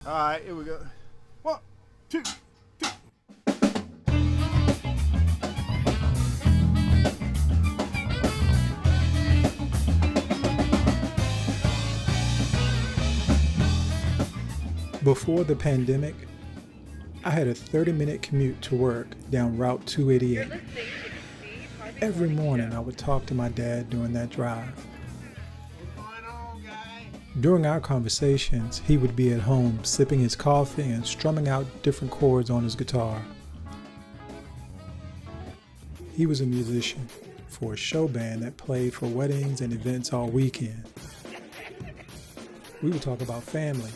All right, here we go. 1, 2, 3. Before the pandemic, I had a 30-minute commute to work down Route 288. Every morning I would talk to my dad during that drive. During our conversations, he would be at home sipping his coffee and strumming out different chords on his guitar. He was a musician for a show band that played for weddings and events all weekend. We would talk about family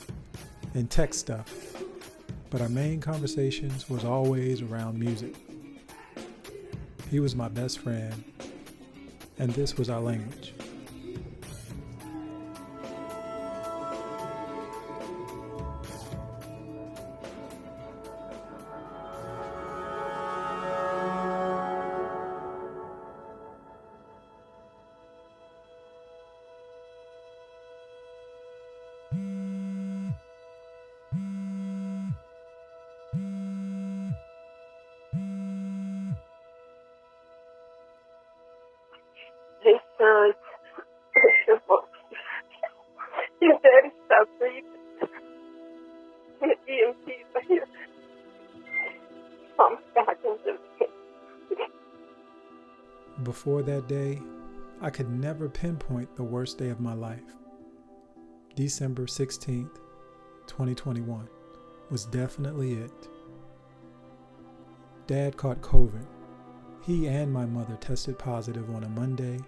and tech stuff, but our main conversations was always around music. He was my best friend, and this was our language. His son, his daddy stopped breathing. The EMTs are here. I'm back into Before that day, I could never pinpoint the worst day of my life. December 16th, 2021 was definitely it. Dad caught COVID. He and my mother tested positive on a Monday,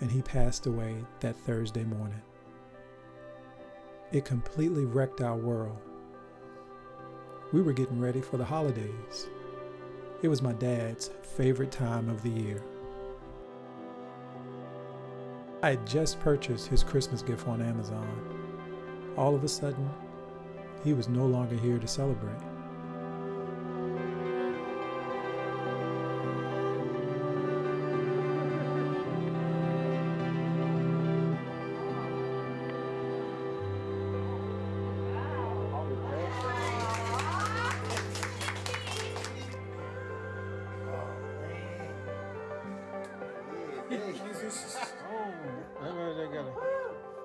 and he passed away that Thursday morning. It completely wrecked our world. We were getting ready for the holidays. It was my dad's favorite time of the year. I had just purchased his Christmas gift on Amazon. All of a sudden, he was no longer here to celebrate.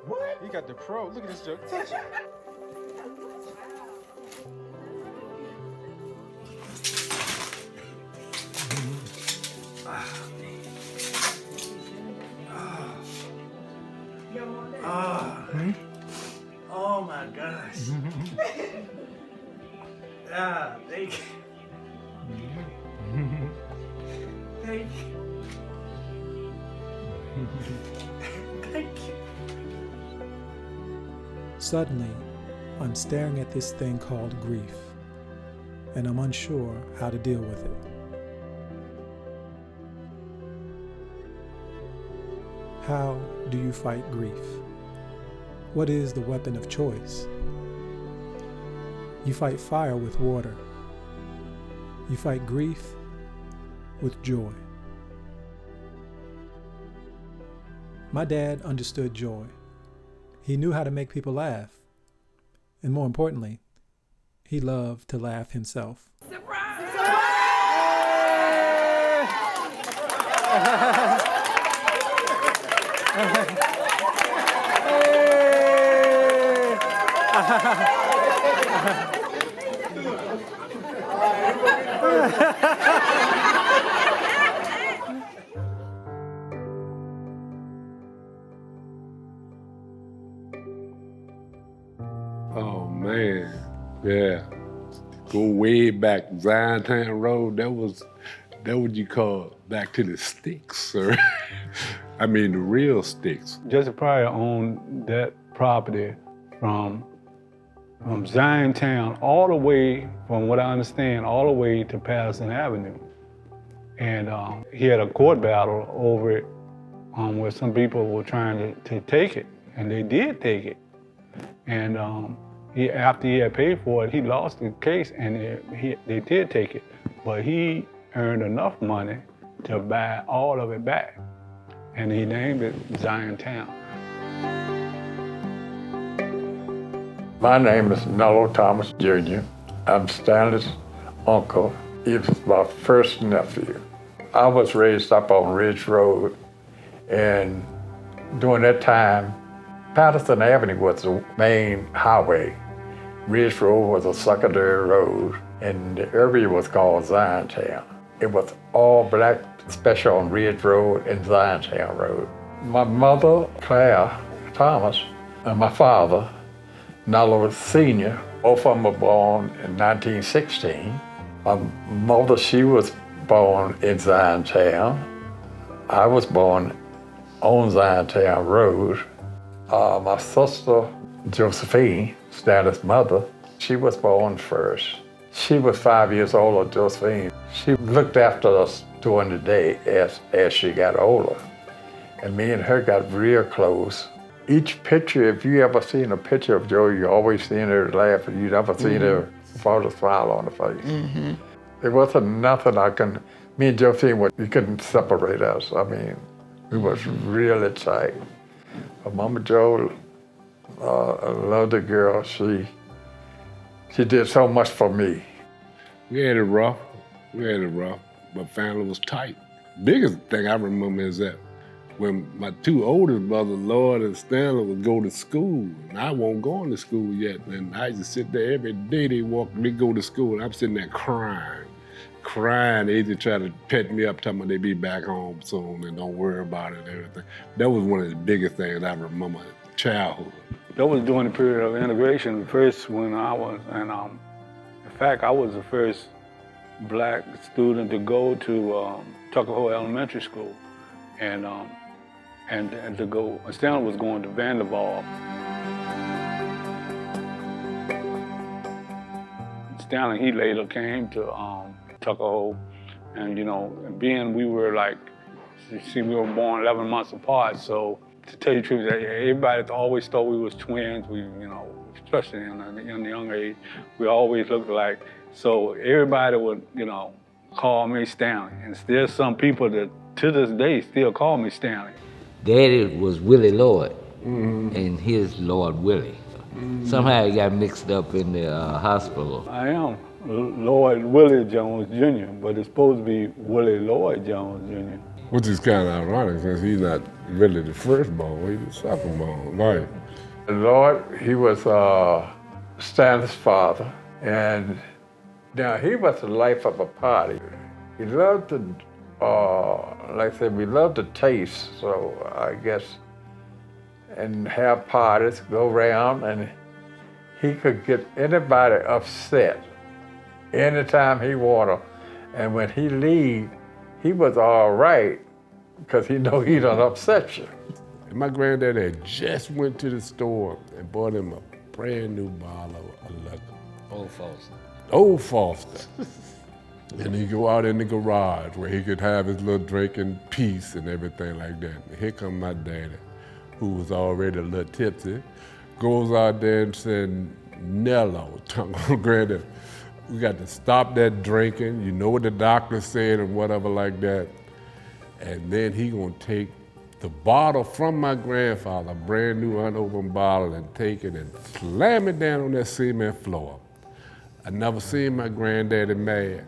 What? He got the pro. Look at this joke. Touch it. Oh my gosh. Thank you. Thank you. Thank you. Suddenly, I'm staring at this thing called grief, and I'm unsure how to deal with it. How do you fight grief? What is the weapon of choice? You fight fire with water. You fight grief with joy. My dad understood joy. He knew how to make people laugh. And more importantly, he loved to laugh himself. Surprise! Oh man, yeah. Go way back, Ziontown Road. That what you call back to the sticks, sir. I mean the real sticks. Jesse Pryor owned that property from Ziontown all the way, from what I understand, all the way to Patterson Avenue. And he had a court battle over it where some people were trying to take it, and they did take it. And after he had paid for it, he lost the case, and they did take it. But he earned enough money to buy all of it back, and he named it Ziontown. My name is Nello Thomas Jr. I'm Stanley's uncle. He was my first nephew. I was raised up on Ridge Road, and during that time, Patterson Avenue was the main highway. Ridge Road was a secondary road, and the area was called Ziontown. It was all black, especially on Ridge Road and Ziontown Road. My mother, Claire Thomas, and my father, Nello Sr., both of them were born in 1916. My mother, she was born in Ziontown. I was born on Ziontown Road. My sister, Josephine, Stanley's mother, she was born first. She was 5 years older than Josephine. She looked after us during the day as she got older. And me and her got real close. Each picture, if you ever seen a picture of Joe, you always seen her laughing. You never seen her without a smile on her face. There wasn't nothing me and Josephine, you couldn't separate us. I mean, we was really tight. But Mama Jo, I loved the girl. She did so much for me. We had it rough, but family was tight. Biggest thing I remember is that when my two oldest brothers, Lloyd and Stanley, would go to school, and I wasn't going to school yet, and I used to sit there every day. They go to school, and I'm sitting there crying. They used to try to pet me up, telling me they'd be back home soon and don't worry about it and everything. That was one of the biggest things I remember in childhood. That was during the period of integration, first when I was, and in fact, I was the first black student to go to Tuckahoe Elementary School, and to go, Stanley was going to Vanderbilt. Stanley, he later came to Tuckahoe, and being we were like, we were born 11 months apart, so to tell you the truth, everybody always thought we was twins. We, especially in the young age, we always looked alike. So everybody would, call me Stanley, and there's some people that to this day still call me Stanley. Daddy was Willie Lloyd, and his Lord Willie. Somehow he got mixed up in the hospital. I am Lloyd Willie Jones Jr., but it's supposed to be Willie Lloyd Jones Jr. Which is kind of ironic since he's not really the firstborn, he's the secondborn, right? Lloyd, he was Stanley's father, and now he was the life of a party. He loved to, like I said, we loved to taste, so I guess, and have parties, go around, and he could get anybody upset anytime he wanted. And when he leave, he was all right, because he know he done upset you. And my granddad had just went to the store and bought him a brand new bottle of liquor. Old Foster. And he'd go out in the garage where he could have his little drink in peace and everything like that. And here come my daddy, who was already a little tipsy, goes out there and said, Nello, Granddad, we got to stop that drinking. You know what the doctor said and whatever like that. And then he gonna take the bottle from my grandfather, a brand new unopened bottle, and take it and slam it down on that cement floor. I never seen my granddaddy mad.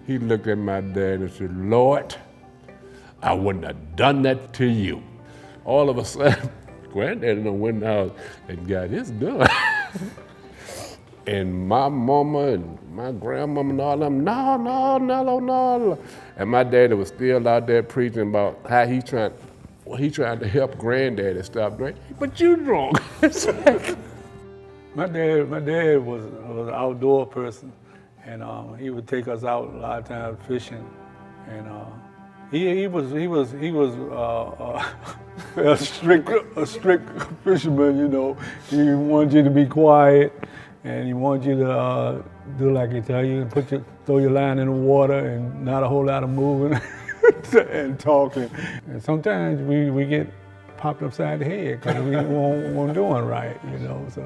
He looked at my dad and said, Lord, I wouldn't have done that to you. All of a sudden, granddaddy done went out and got his gun. And my mama and my grandmama and all them, no. And my daddy was still out there preaching about how he tried to help granddaddy stop drinking. But you drunk. My dad was an outdoor person, and he would take us out a lot of times fishing, and he was a strict fisherman. He wanted you to be quiet, and he wanted you to do like he tell you, throw your line in the water, and not a whole lot of moving and talking. And sometimes we get popped upside the head because we weren't doing right, So,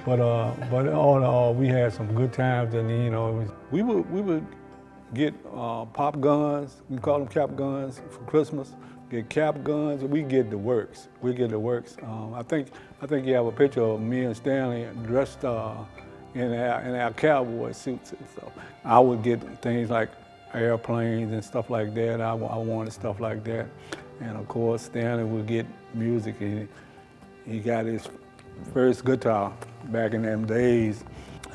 but all in all, we had some good times, and we would get pop guns. We call them cap guns for Christmas. get cap guns. We get the works. We get the works. I think you have a picture of me and Stanley dressed in our cowboy suits and stuff. I would get things like airplanes and stuff like that. I wanted stuff like that. And of course, Stanley would get music. He got his first guitar back in them days.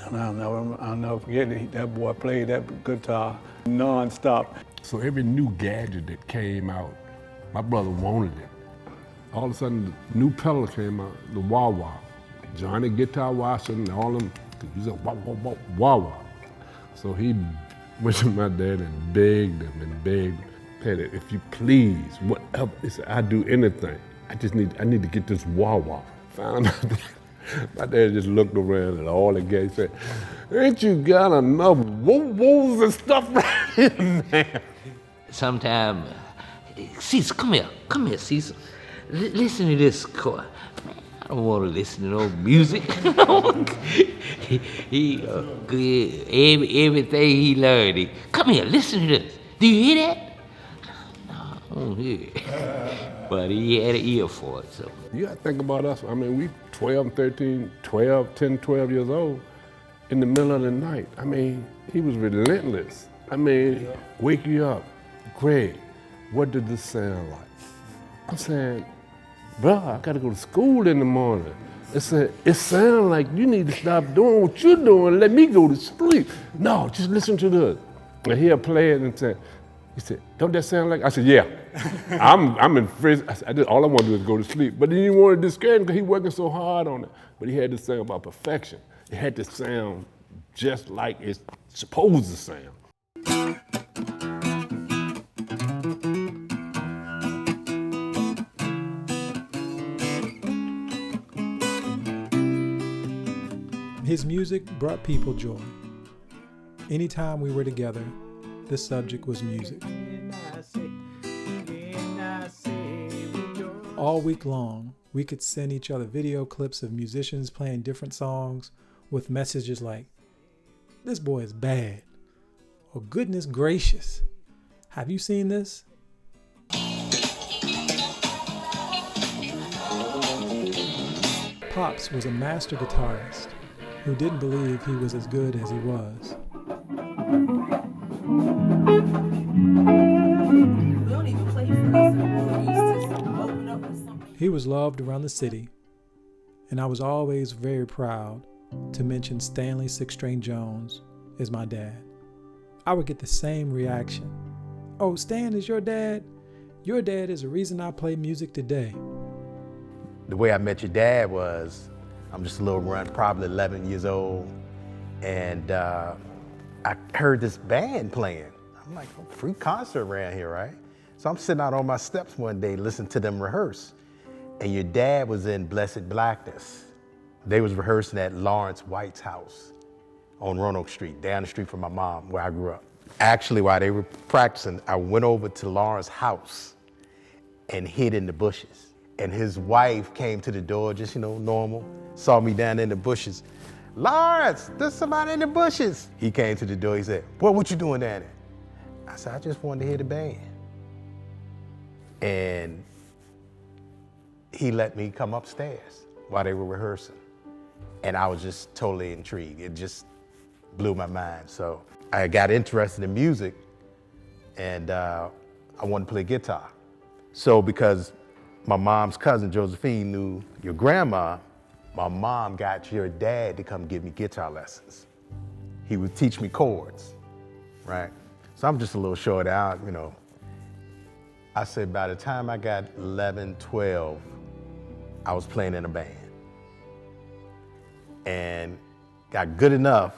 And I'll never forget it. That boy played that guitar non-stop. So every new gadget that came out, my brother wanted it. All of a sudden, the new pedal came out, the wah-wah. Johnny Guitar Washington, all them, he said wah-wah. So he went to my dad and begged him and begged him, Daddy, if you please, whatever. He said, I'd do anything. I need to get this wah-wah. Finally, my dad just looked around at all the guys and said, ain't you got enough woo-woos and stuff right here, man? Sometimes, Cecil, come here, Cecil. Listen to this chord. Man, I don't want to listen to no music. Everything he learned, come here, listen to this. Do you hear that? No, I don't hear it. But he had an ear for it, so. You gotta think about us. I mean, we 12, 13, 12, 10, 12 years old in the middle of the night. I mean, he was relentless. I mean, wake you up. Craig, what did this sound like? I'm saying, bro, I gotta go to school in the morning. It said, it sounds like you need to stop doing what you're doing, let me go to sleep. No, just listen to this. And he'll play it and say, he said, don't that sound like? I said, yeah. I'm in prison. All I want to do is go to sleep. But then he wanted to discourage him because he working so hard on it. But he had this thing about perfection. It had to sound just like it's supposed to sound. His music brought people joy. Anytime we were together, the subject was music. All week long, we could send each other video clips of musicians playing different songs with messages like, "This boy is bad," or "Goodness gracious, have you seen this?" Pops was a master guitarist who didn't believe he was as good as he was. He was loved around the city, and I was always very proud to mention Stanley Six-String Jones as my dad. I would get the same reaction. "Oh, Stan is your dad? Your dad is the reason I play music today." The way I met your dad was, I'm just a little runt, probably 11 years old, and I heard this band playing. I'm like, oh, free concert around here, right? So I'm sitting out on my steps one day listening to them rehearse, and your dad was in Blessed Blackness. They was rehearsing at Lawrence White's house on Roanoke Street, down the street from my mom, where I grew up. Actually, while they were practicing, I went over to Lawrence's house and hid in the bushes. And his wife came to the door, just, normal, saw me down in the bushes. "Lawrence, there's somebody in the bushes." He came to the door, he said, "Boy, what you doing down there?" I said, "I just wanted to hear the band." And he let me come upstairs while they were rehearsing. And I was just totally intrigued. It just blew my mind. So I got interested in music, and I wanted to play guitar. So because my mom's cousin, Josephine, knew your grandma, my mom got your dad to come give me guitar lessons. He would teach me chords, right? So I'm just a little short out, I said by the time I got 11, 12, I was playing in a band. And got good enough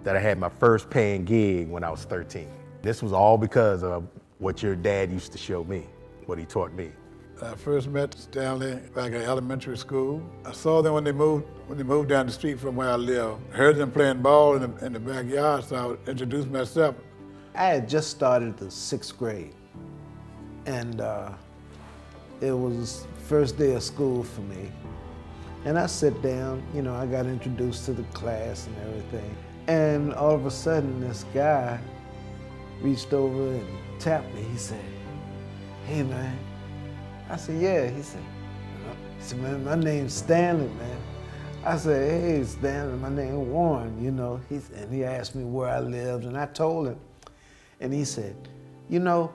that I had my first paying gig when I was 13. This was all because of what your dad used to show me, what he taught me. I first met Stanley back at elementary school. I saw them when they moved down the street from where I live. I heard them playing ball in the backyard, so I introduced myself. I had just started the 6th grade, and it was first day of school for me. And I sit down, I got introduced to the class and everything. And all of a sudden, this guy reached over and tapped me. He said, hey man. I said, yeah. He said, man, my name's Stanley, man. I said, hey, Stanley, my name's Warren, you know. And he asked me where I lived, and I told him. And he said, you know,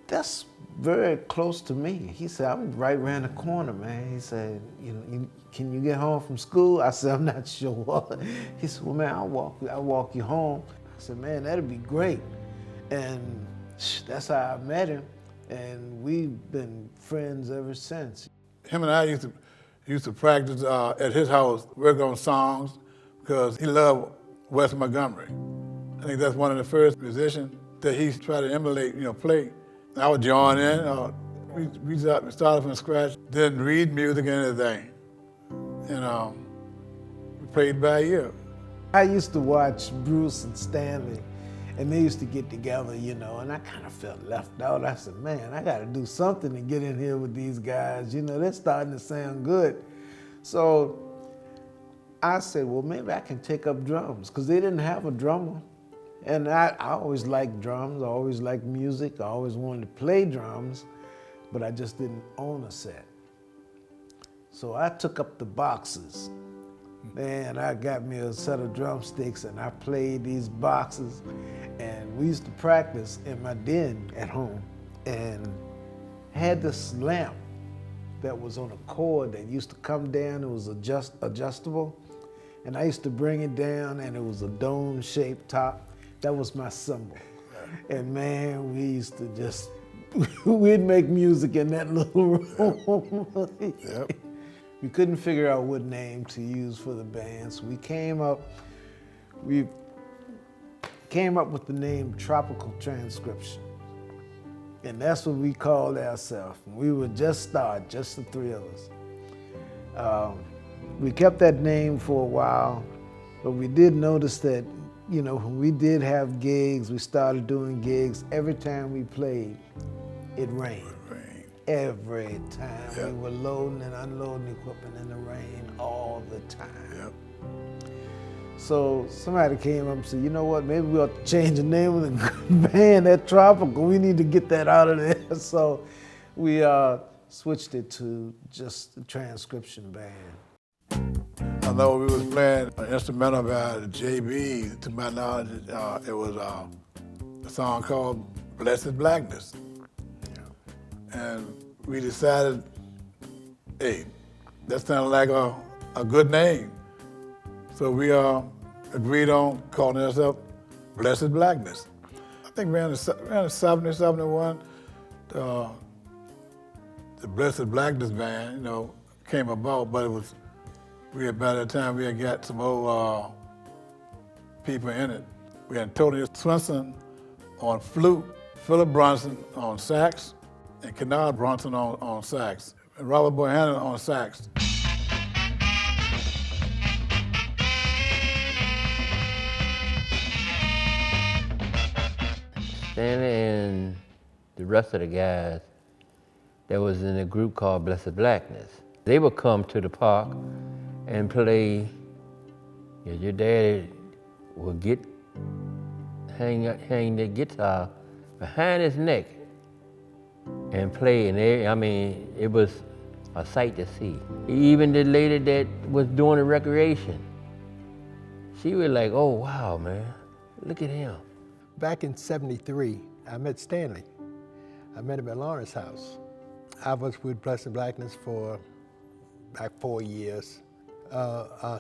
that's very close to me. He said, I'm right around the corner, man. He said, you know, can you get home from school? I said, I'm not sure. He said, well, man, I'll walk you home. I said, man, that'd be great. And that's how I met him. And we've been friends ever since. Him and I used to practice at his house, work on songs, because he loved Wes Montgomery. I think that's one of the first musicians that he tried to emulate, you know, play. I would join in. We started from scratch, didn't read music or anything. And we played by ear. I used to watch Bruce and Stanley, and they used to get together, you know, and I kind of felt left out. I said, man, I got to do something to get in here with these guys. You know, they're starting to sound good. So I said, well, maybe I can take up drums, because they didn't have a drummer. And I always liked drums. I always liked music. I always wanted to play drums, but I just didn't own a set. So I took up the boxes. Man, I got me a set of drumsticks and I played these boxes, and we used to practice in my den at home, and had this lamp that was on a cord that used to come down. It was adjustable, and I used to bring it down, and it was a dome-shaped top. That was my symbol. And man, we used to just, we'd make music in that little room. Yep. We couldn't figure out what name to use for the band, so we came up with the name Tropical Transcription. And that's what we called ourselves. We would just start, just the three of us. We kept that name for a while, but we did notice that, you know, when we did have gigs, we started doing gigs, every time we played, it rained. Every time. Yep. We were loading and unloading equipment in the rain all the time. Yep. So somebody came up and said, you know what, maybe we ought to change the name of the band, that Tropical. We need to get that out of there. So we switched it to just the Transcription Band. I know we was playing an instrumental by JB. To my knowledge, it was a song called Blessed Blackness. And we decided, hey, that sounded like a good name. So we agreed on calling ourselves Blessed Blackness. I think around the 70, 71, the Blessed Blackness Band, you know, came about, but it was, by that time we had got some old people in it. We had Tony Swinson on flute, Philip Bronson on sax, and Kennard Bronson on sax, and Robert Bohannon on sax. Stanley and the rest of the guys that was in a group called Blessed Blackness, they would come to the park and play. Your daddy would hang the guitar behind his neck and play, and it was a sight to see. Even the lady that was doing the recreation, she was like, oh wow, man, look at him. Back in '73, I met Stanley. I met him at Lawrence House. I was with Blessed Blackness for about 4 years.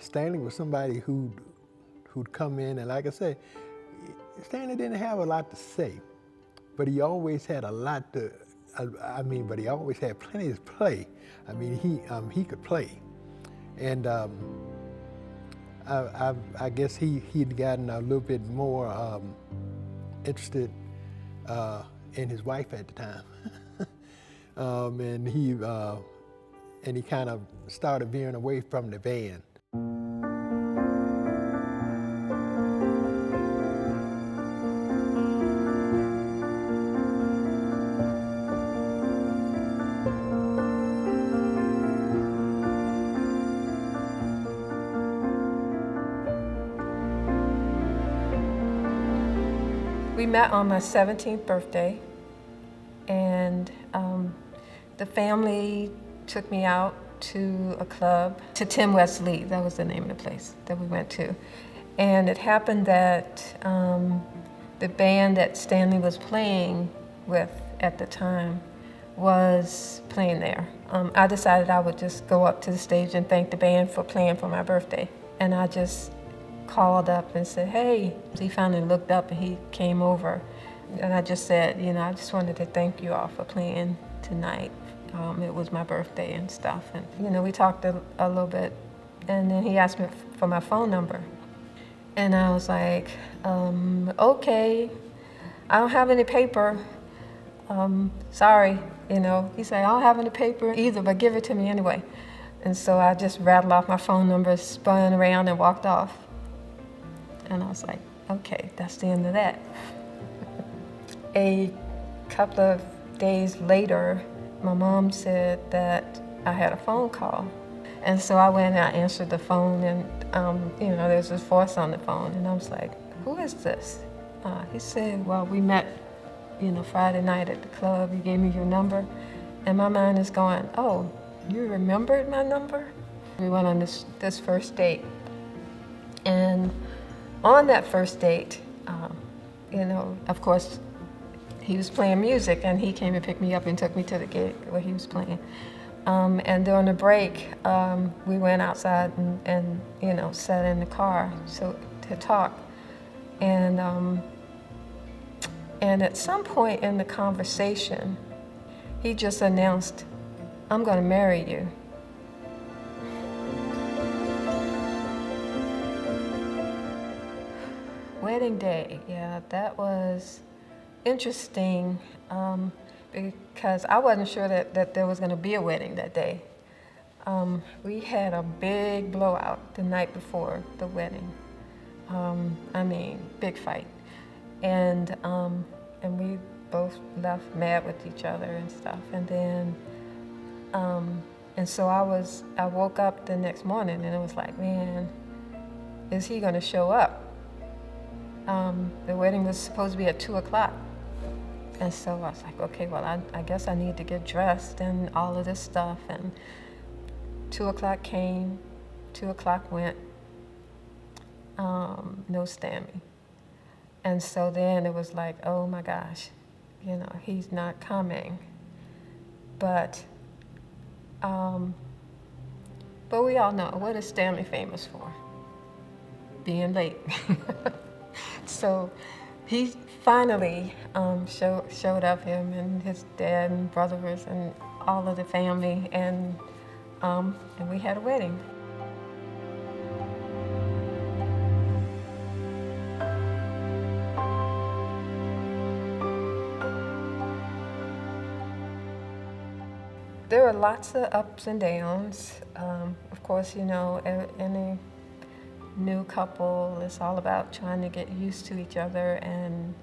Stanley was somebody who'd come in, and like I said, Stanley didn't have a lot to say, but he always had a lot to, but he always had plenty to play. I mean, he could play. And I guess he'd gotten a little bit more interested in his wife at the time. And he kind of started veering away from the band. We met on my 17th birthday, and and the family took me out to a club, to Tim West Lee, that was the name of the place that we went to. And it happened that the band that Stanley was playing with at the time was playing there. I decided I would just go up to the stage and thank the band for playing for my birthday. And I just called up and said, hey. He finally looked up and he came over. And I just said, you know, I just wanted to thank you all for playing tonight. It was my birthday and stuff. And, you know, we talked a little bit. And then he asked me for my phone number. And I was like, okay, I don't have any paper. Sorry, you know. He said, I don't have any paper either, but give it to me anyway. And so I just rattled off my phone number, spun around and walked off. And I was like, okay, that's the end of that. A couple of days later, my mom said that I had a phone call. And so I went and I answered the phone, and you know, there's this voice on the phone, and I was like, who is this? He said, well, we met, you know, Friday night at the club. You gave me your number. And my mind is going, oh, you remembered my number? We went on this first date. And on that first date, you know, of course, he was playing music, and he came and picked me up and took me to the gig where he was playing. And during the break, we went outside and you know, sat in the car to talk. And at some point in the conversation, he just announced, I'm gonna marry you. Wedding day, yeah, that was interesting because I wasn't sure that there was gonna be a wedding that day. We had a big blowout the night before the wedding. I mean, big fight. And we both left mad with each other and stuff. And then, and so I woke up the next morning and it was like, man, is he gonna show up? The wedding was supposed to be at 2 o'clock. And so I was like, okay, well, I guess I need to get dressed and all of this stuff. And 2 o'clock came, 2 o'clock went, no Stanley. And so then it was like, oh my gosh, you know, he's not coming. But we all know, what is Stanley famous for? Being late. So he finally showed up, him and his dad and brothers and all of the family, and we had a wedding. There were lots of ups and downs. Of course, you know, any new couple, it's all about trying to get used to each other and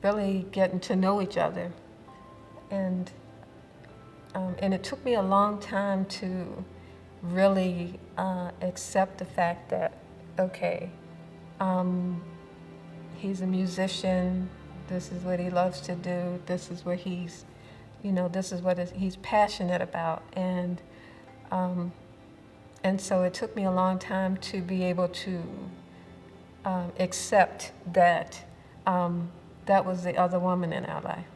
really getting to know each other. And it took me a long time to really accept the fact that, okay, he's a musician, this is what he loves to do, this is what he's, you know, this is what he's passionate about. And so it took me a long time to be able to accept that that was the other woman in our life.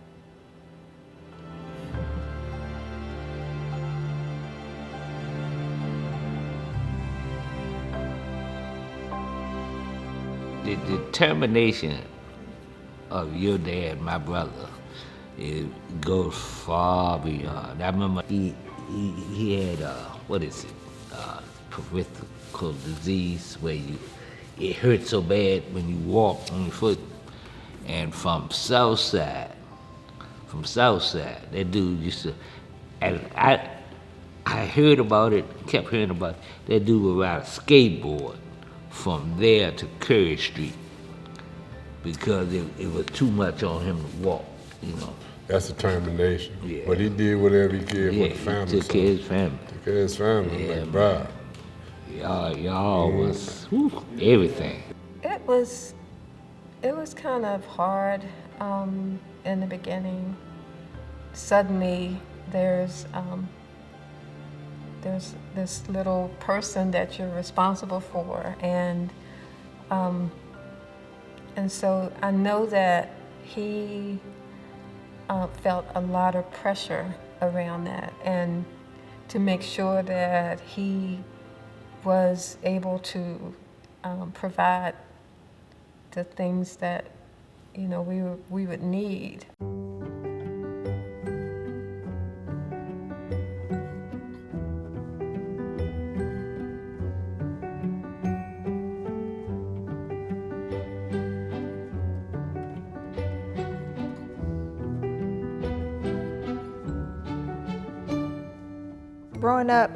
The determination of your dad, my brother, it goes far beyond. I remember he had peripheral disease where it hurt so bad when you walk on your foot. And from Southside, that dude used to, and I heard about it, kept hearing about it. That dude would ride a skateboard from there to Curry Street because it was too much on him to walk, you know. That's determination. Yeah. But he did whatever he could for the family. He took care of his family. Took care of his family, Yeah, like, bro. Y'all was everything. It was kind of hard in the beginning suddenly there's this little person that you're responsible for, and so I know that he felt a lot of pressure around that, and to make sure that he was able to provide the things that we would need. Growing up,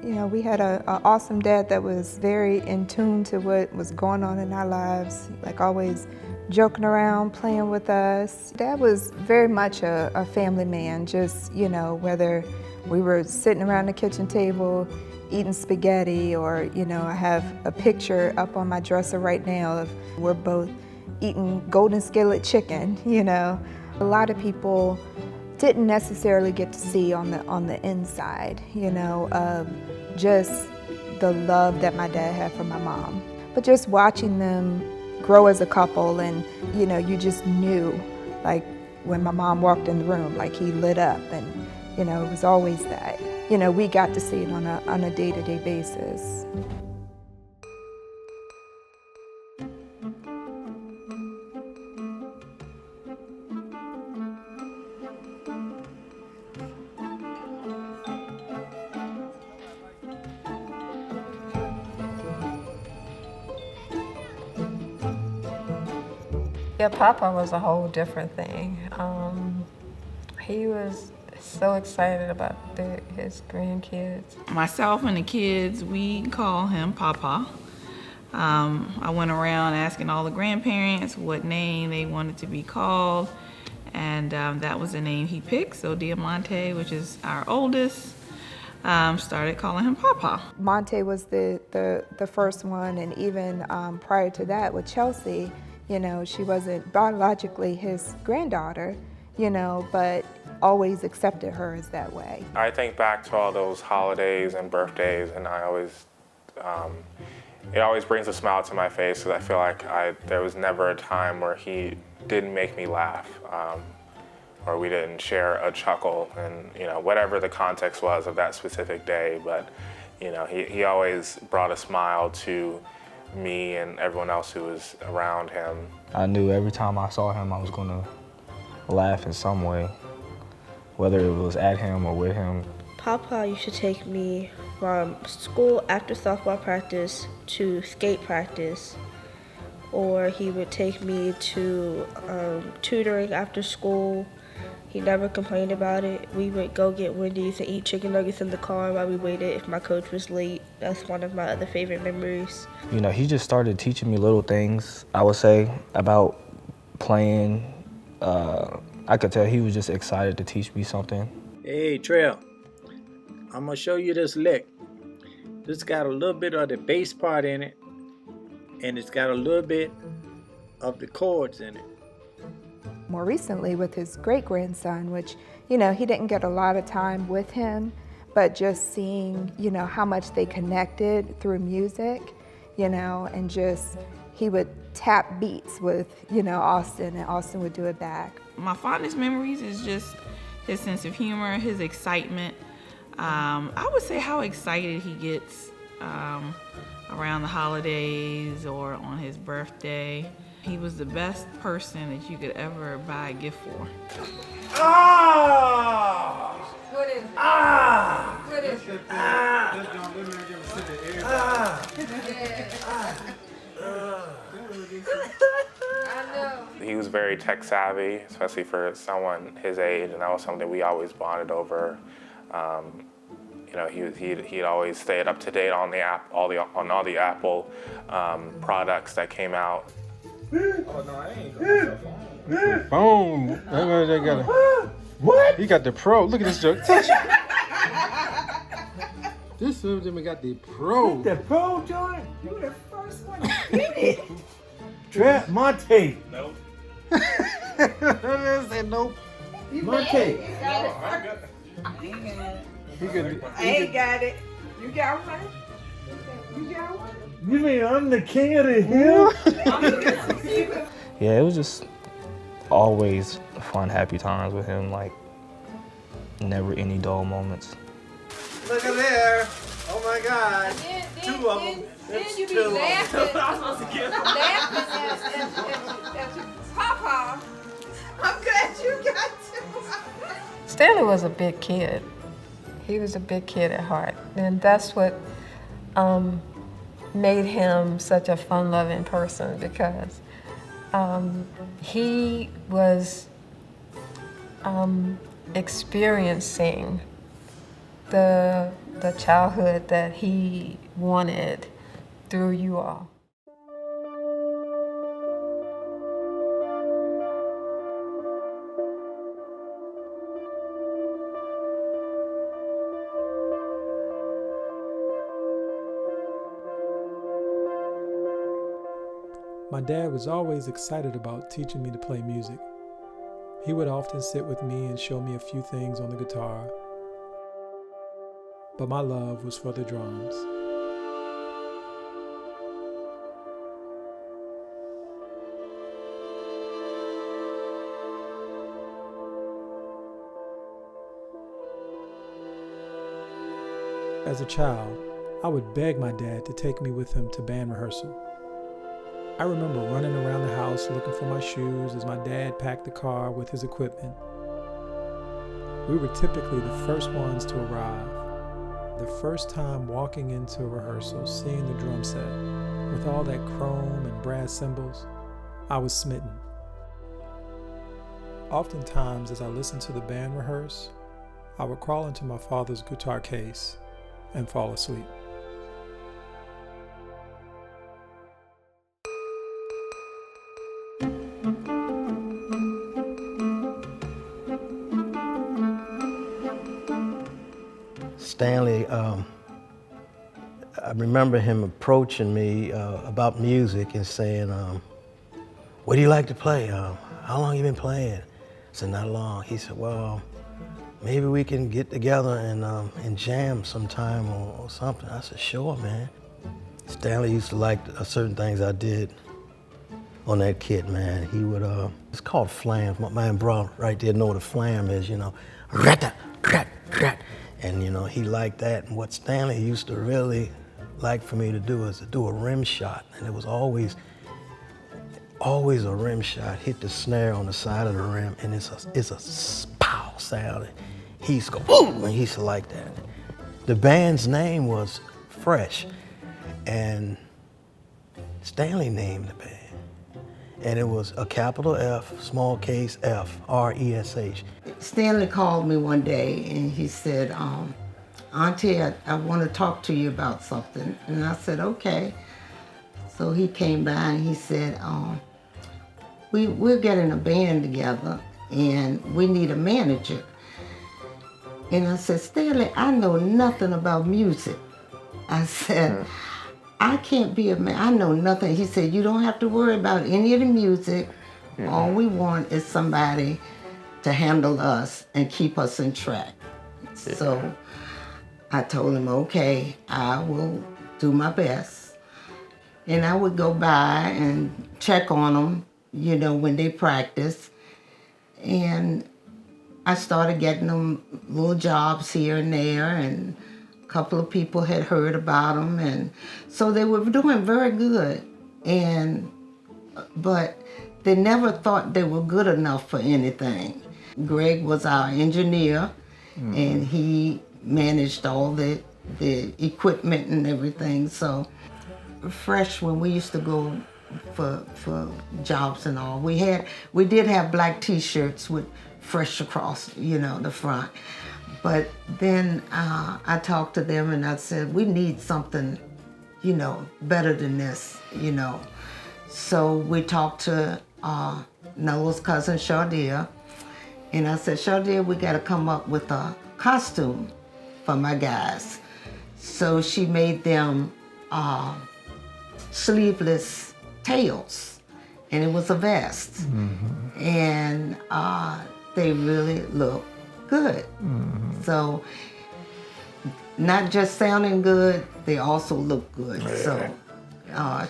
we had an awesome dad that was very in tune to what was going on in our lives, like always joking around, playing with us. Dad was very much a family man, just, whether we were sitting around the kitchen table eating spaghetti, or, I have a picture up on my dresser right now of we're both eating golden skillet chicken, A lot of people didn't necessarily get to see on the inside, of just the love that my dad had for my mom. But just watching them grow as a couple, and you just knew, like when my mom walked in the room, like he lit up, and it was always that. We got to see it on a day-to-day basis. Yeah, Papa was a whole different thing. He was so excited about his grandkids. Myself and the kids, we call him Papa. I went around asking all the grandparents what name they wanted to be called, and that was the name he picked. So Diamante, which is our oldest, started calling him Papa. Monte was the first one, and even prior to that with Chelsea, she wasn't biologically his granddaughter, but always accepted her as that way. I think back to all those holidays and birthdays, and I always, it always brings a smile to my face, because I feel like there was never a time where he didn't make me laugh, or we didn't share a chuckle, and whatever the context was of that specific day, but he always brought a smile to me and everyone else who was around him. I knew every time I saw him I was gonna laugh in some way, whether it was at him or with him. Papa used to take me from school after softball practice to skate practice, or he would take me to tutoring after school. He never complained about it. We would go get Wendy's and eat chicken nuggets in the car while we waited if my coach was late. That's one of my other favorite memories. He just started teaching me little things, I would say, about playing. I could tell he was just excited to teach me something. Hey, Trail, I'm gonna show you this lick. This got a little bit of the bass part in it, and it's got a little bit of the chords in it. More recently with his great-grandson, which, he didn't get a lot of time with him, but just seeing, how much they connected through music, and just, he would tap beats with, Austin, and Austin would do it back. My fondest memories is just his sense of humor, his excitement. I would say how excited he gets around the holidays or on his birthday. He was the best person that you could ever buy a gift for. Ah! What is it? Ah! What is it? Ah! I know. He was very tech savvy, especially for someone his age, and that was something we always bonded over. He'd always stayed up to date on all the Apple products that came out. Oh no, I ain't going to phone. They got What? He got the Pro. Look at this joke. Touch it. This Jimmy got the Pro. The Pro joint? You the first one to get it. Trap Monte. Nope. I said nope. My cake. I ain't got it. You got one? You got one? You mean I'm the king of the hill? Yeah, it was just always fun, happy times with him, like never any dull moments. Look at there. Oh my God. Two of them. Then you be laughing. Laughing at Papa. I'm glad you got to. Stanley was a big kid. He was a big kid at heart. And that's what made him such a fun-loving person, because he was experiencing the childhood that he wanted through you all. My dad was always excited about teaching me to play music. He would often sit with me and show me a few things on the guitar, but my love was for the drums. As a child, I would beg my dad to take me with him to band rehearsal. I remember running around the house looking for my shoes as my dad packed the car with his equipment. We were typically the first ones to arrive. The first time walking into a rehearsal, seeing the drum set with all that chrome and brass cymbals, I was smitten. Oftentimes, as I listened to the band rehearse, I would crawl into my father's guitar case and fall asleep. Stanley, I remember him approaching me about music and saying, what do you like to play? How long you been playing? I said, not long. He said, well, maybe we can get together and jam sometime or something. I said, sure, man. Stanley used to like certain things I did on that kit, man. He would, it's called flams. My man bro right there know what a flam is, you know. Rat, rat, rat. And you know, he liked that. And what Stanley used to really like for me to do is to do a rim shot. And it was always a rim shot. Hit the snare on the side of the rim, and it's a pow sound. And he used to go, boom, and he used to like that. The band's name was Fresh, and Stanley named the band. And it was a capital F, small case F, R-E-S-H. Stanley called me one day and he said, Auntie, I want to talk to you about something. And I said, okay. So he came by and he said, we're getting a band together and we need a manager. And I said, Stanley, I know nothing about music. I said, I can't be a man. I know nothing. He said, you don't have to worry about any of the music. All we want is somebody to handle us and keep us in track. So I told him, okay, I will do my best. And I would go by and check on them, you know, when they practice. And I started getting them little jobs here and there, and a couple of people had heard about them, and so they were doing very good. But they never thought they were good enough for anything. Greg was our engineer, and he managed all the equipment and everything. So Fresh, when we used to go for jobs and all, we did have black T-shirts with Fresh across, you know, the front. But then I talked to them and I said, we need something, you know, better than this, you know. So we talked to Noah's cousin, Shardia, and I said, Shardia, we got to come up with a costume for my guys. So she made them sleeveless tails, and it was a vest. And they really look good. So, not just sounding good, they also look good. So,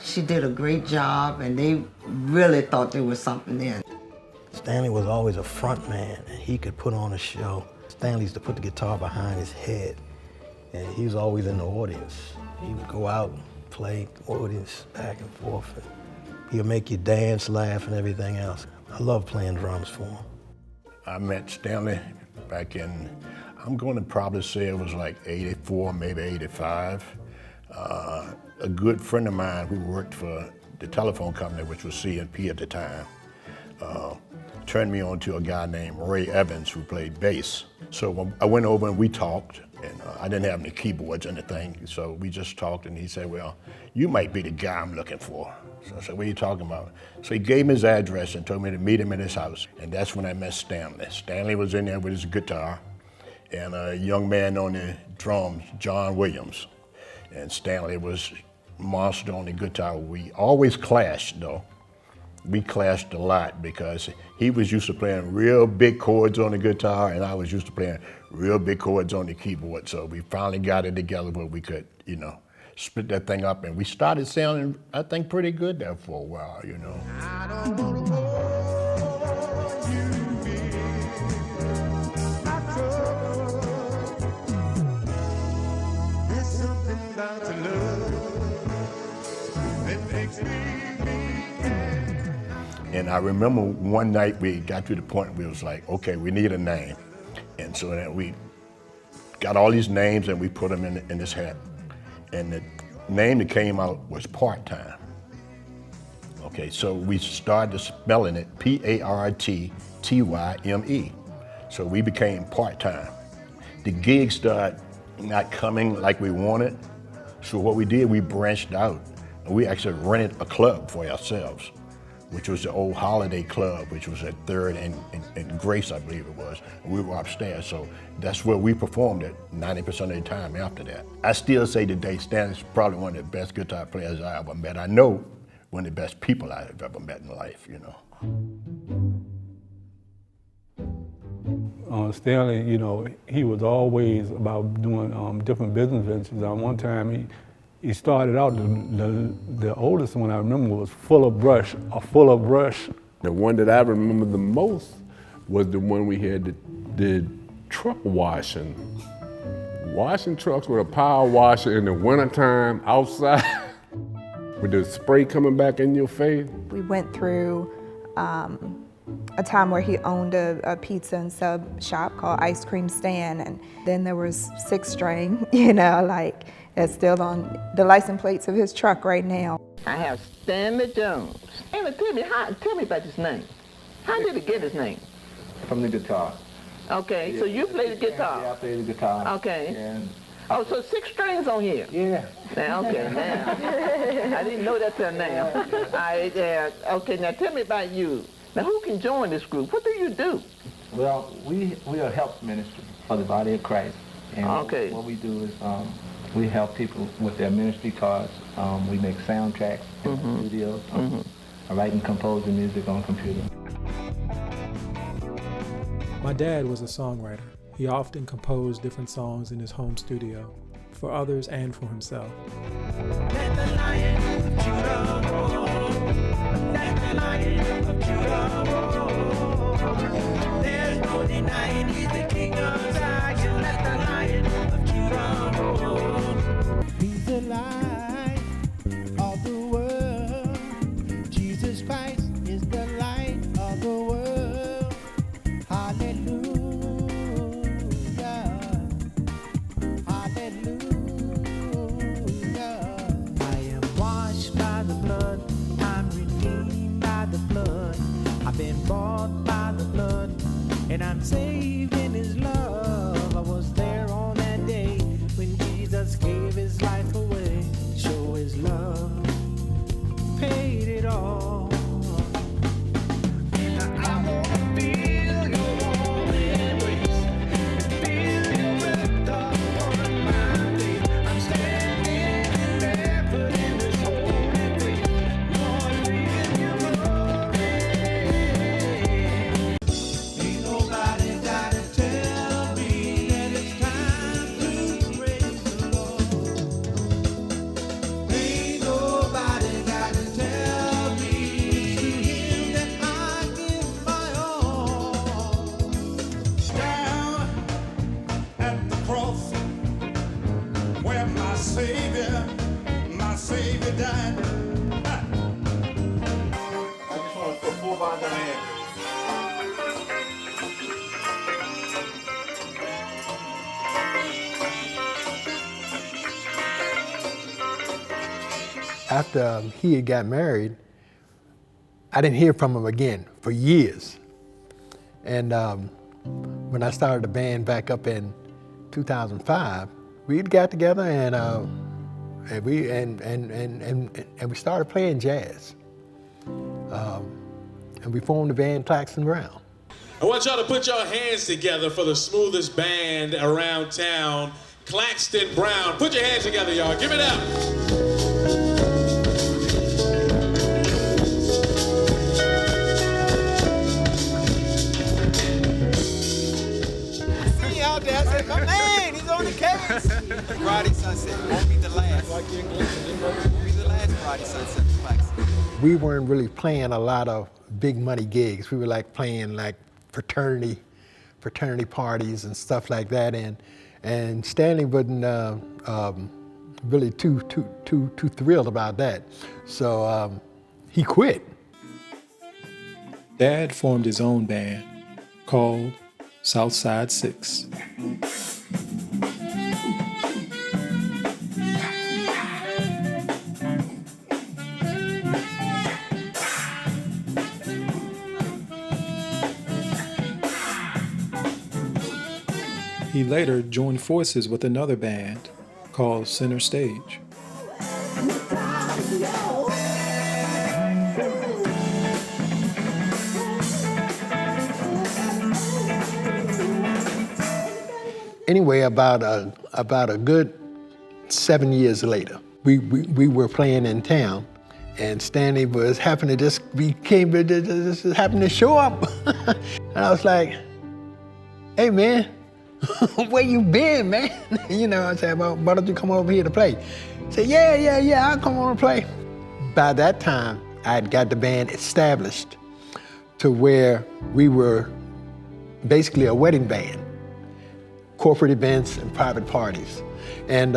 she did a great job, and they really thought there was something there. Stanley was always a front man, and he could put on a show. Stanley used to put the guitar behind his head, and he was always in the audience. He would go out and play audience back and forth. And he'll make you dance, laugh, and everything else. I love playing drums for him. I met Stanley back in, I'm going to probably say it was like 84, maybe 85. A good friend of mine who worked for the telephone company, which was CNP at the time, turned me on to a guy named Ray Evans who played bass. So I went over and we talked, and I didn't have any keyboards or anything, so we just talked, and he said, well, you might be the guy I'm looking for. So I said, what are you talking about? So he gave me his address and told me to meet him in his house, and that's when I met Stanley. Stanley was in there with his guitar, and a young man on the drums, John Williams. And Stanley was monster on the guitar. We always clashed, though. We clashed a lot because he was used to playing real big chords on the guitar, and I was used to playing real big chords on the keyboard. So we finally got it together where we could, you know, split that thing up, and we started sounding, I think, pretty good there for a while, you know. I don't wanna hold you in my trouble. There's something about your love that makes me. And I remember one night we got to the point where it was like, okay, we need a name. And so then we got all these names and we put them in this hat. And the name that came out was Part-Time. Okay, so we started spelling it P-A-R-T-T-Y-M-E. So we became Part-Time. The gigs started not coming like we wanted. So what we did, we branched out. And we actually rented a club for ourselves, which was the old Holiday Club, which was at 3rd and Grace, I believe it was. And we were upstairs, so that's where we performed it 90% of the time after that. I still say today, Stanley's probably one of the best guitar players I ever met. I know one of the best people I've ever met in life, you know. Stanley, you know, he was always about doing different business ventures. One time he started out, the oldest one I remember was Full of Brush. The one that I remember the most was the one we had the truck washing. Washing trucks with a power washer in the wintertime outside with the spray coming back in your face. We went through a time where he owned a pizza and sub shop called Ice Cream Stand, and then there was Strang, you know, like that's still on the license plates of his truck right now. I have Stanley Jones. Stanley, tell me about his name. How did he get his name? From the guitar. Okay, yeah, so you play the guitar? Yeah, I play the guitar. Okay. And oh, so 6 strings on here? Yeah. Now, okay, now. I didn't know that till now. All right, okay, now tell me about you. Now, who can join this group? What do you do? Well, we are a help ministry for the body of Christ. And okay. What we do is we help people with their ministry cards. We make soundtracks in the studio, writing, composing music on computer. My dad was a songwriter. He often composed different songs in his home studio, for others and for himself. Let the Lion of Judah roar. Let the Lion of Judah roar. There's no denying he's the King of Zion. Let the Lion of Judah roar. He's the light of the world. Jesus Christ is the light of the world. Hallelujah. Hallelujah. die. I just want to put full bonds on my hand. After he had got married, I didn't hear from him again for years. And when I started the band back up in 2005, we got together and we started playing jazz. And we formed the band Claxton Brown. I want y'all to put your hands together for the smoothest band around town, Claxton Brown. Put your hands together, y'all. Give it up. Out there, I said, my man, he's on the case. Friday Sunset won't be the last. Won't be the last Friday Sunset for Claxton. We weren't really playing a lot of big money gigs. We were like playing like fraternity parties and stuff like that. And Stanley wasn't really too thrilled about that. So he quit. Dad formed his own band called Southside Six. He later joined forces with another band called Center Stage. Anyway, about a good 7 years later, we were playing in town, and Stanley was happened to show up, and I was like, "Hey man, where you been, man?" You know, I said, "Well, why don't you come over here to play?" He said, "Yeah, I'll come over and play." By that time, I had got the band established to where we were basically a wedding band. Corporate events and private parties. And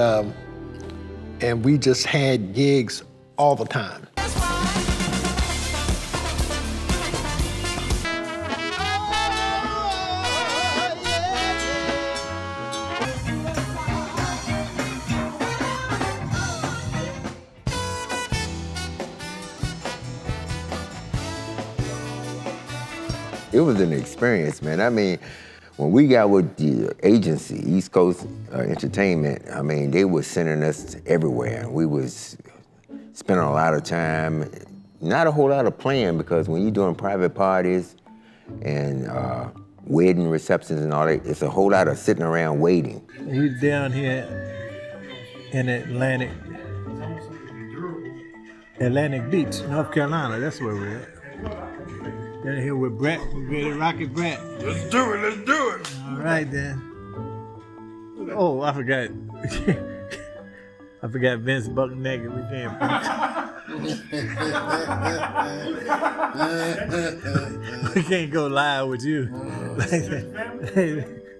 we just had gigs all the time. It was an experience, man. I mean, when we got with the agency, East Coast Entertainment, I mean, they were sending us everywhere. We was spending a lot of time, not a whole lot of playing, because when you're doing private parties and wedding receptions and all that, it's a whole lot of sitting around waiting. We're down here in Atlantic Beach, North Carolina. That's where we're at. Down here with Brett. We're ready to rock it, Brett. Let's do it. All right, then. Oh, I forgot. I forgot Vince Bucknagger. We can't. We can't go live with you.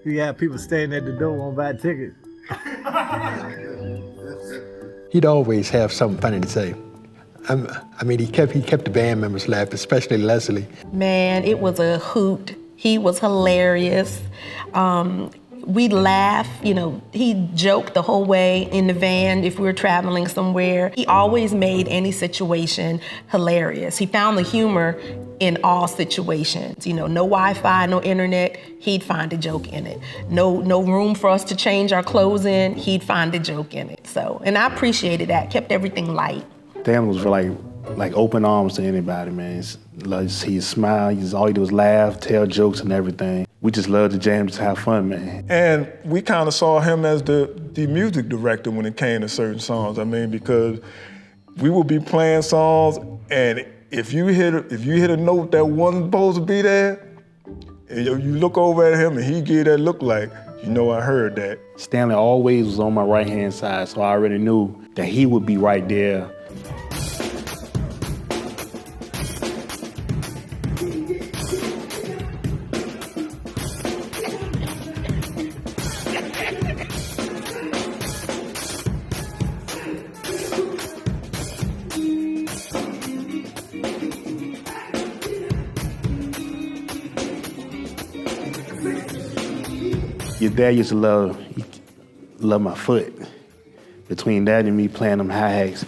You got people standing at the door won't buy tickets. He'd always have something funny to say. I mean, he kept the band members laughing, especially Leslie. Man, it was a hoot. He was hilarious. We'd laugh, you know, he joked the whole way in the van if we were traveling somewhere. He always made any situation hilarious. He found the humor in all situations. You know, no Wi-Fi, no internet, he'd find a joke in it. No room for us to change our clothes in, he'd find a joke in it. So, and I appreciated that, kept everything light. Dan was like open arms to anybody, man. He'd smile, all he did was laugh, tell jokes and everything. We just loved to jam, just have fun, man. And we kind of saw him as the music director when it came to certain songs. I mean, because we would be playing songs, and if you hit a note that wasn't supposed to be there, and you look over at him and he gave that look like, you know, I heard that. Stanley always was on my right-hand side, so I already knew that he would be right there. Your dad used to love my foot. Between that and me playing them hi-hats,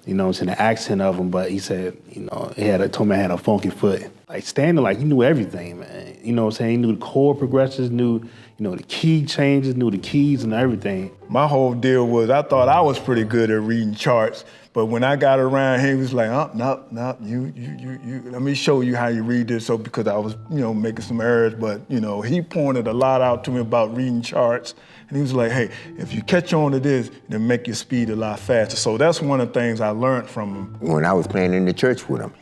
you know, it's in the accent of them, but he said, you know, told me I had a funky foot. Like Stanley, like he knew everything, man. You know what I'm saying? He knew the chord progressions, knew, you know, the key changes, knew the keys and everything. My whole deal was I thought I was pretty good at reading charts, but when I got around, he was like, no, you, let me show you how you read this. So because I was, you know, making some errors, but, you know, he pointed a lot out to me about reading charts. And he was like, hey, if you catch on to this, then make your speed a lot faster. So that's one of the things I learned from him. When I was playing in the church with him,